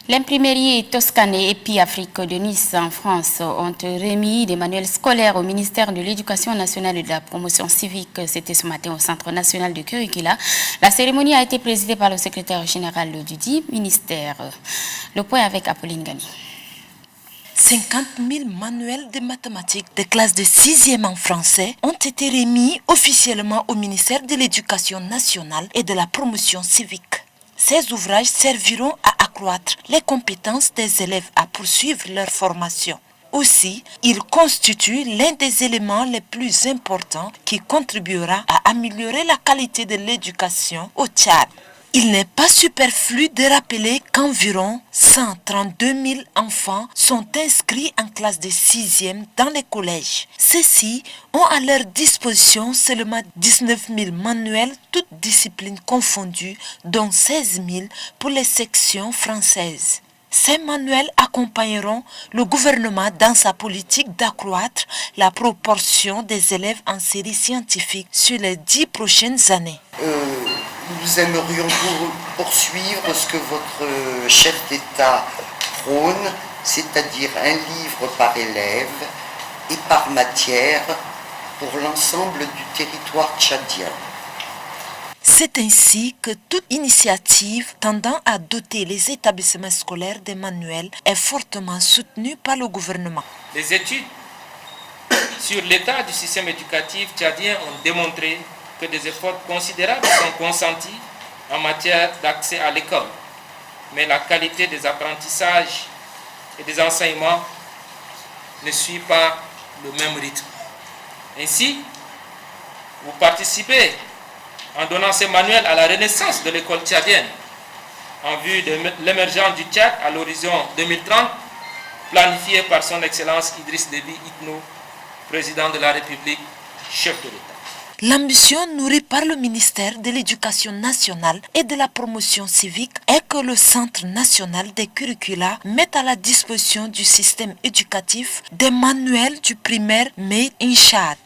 L'imprimerie Toscane et EPI Afrique de Nice en France ont remis des manuels scolaires au ministère de l'Éducation nationale et de la promotion civique. C'était ce matin au Centre national de curricula. La cérémonie a été présidée par le secrétaire général du dit ministère. Le point avec Apolline Gani. 50 000 manuels de mathématiques de classe de 6e en français ont été remis officiellement au ministère de l'Éducation nationale et de la promotion civique. Ces ouvrages serviront à accroître les compétences des élèves à poursuivre leur formation. Aussi, ils constituent l'un des éléments les plus importants qui contribuera à améliorer la qualité de l'éducation au Tchad. Il n'est pas superflu de rappeler qu'environ 132 000 enfants sont inscrits en classe de 6e dans les collèges. Ceux-ci ont à leur disposition seulement 19 000 manuels, toutes disciplines confondues, dont 16 000 pour les sections françaises. Ces manuels accompagneront le gouvernement dans sa politique d'accroître la proportion des élèves en série scientifique sur les 10 prochaines années. Nous aimerions poursuivre ce que votre chef d'État prône, c'est-à-dire un livre par élève et par matière pour l'ensemble du territoire tchadien. C'est ainsi que toute initiative tendant à doter les établissements scolaires des manuels est fortement soutenue par le gouvernement. Les études sur l'état du système éducatif tchadien ont démontré que des efforts considérables sont consentis en matière d'accès à l'école. Mais la qualité des apprentissages et des enseignements ne suit pas le même rythme. Ainsi, vous participez en donnant ces manuels à la renaissance de l'école tchadienne en vue de l'émergence du Tchad à l'horizon 2030, planifié par son Excellence Idriss Déby Itno, président de la République, chef de l'État. L'ambition nourrie par le ministère de l'Éducation nationale et de la promotion civique est que le Centre national des curricula mette à la disposition du système éducatif des manuels du primaire Made in Tchad.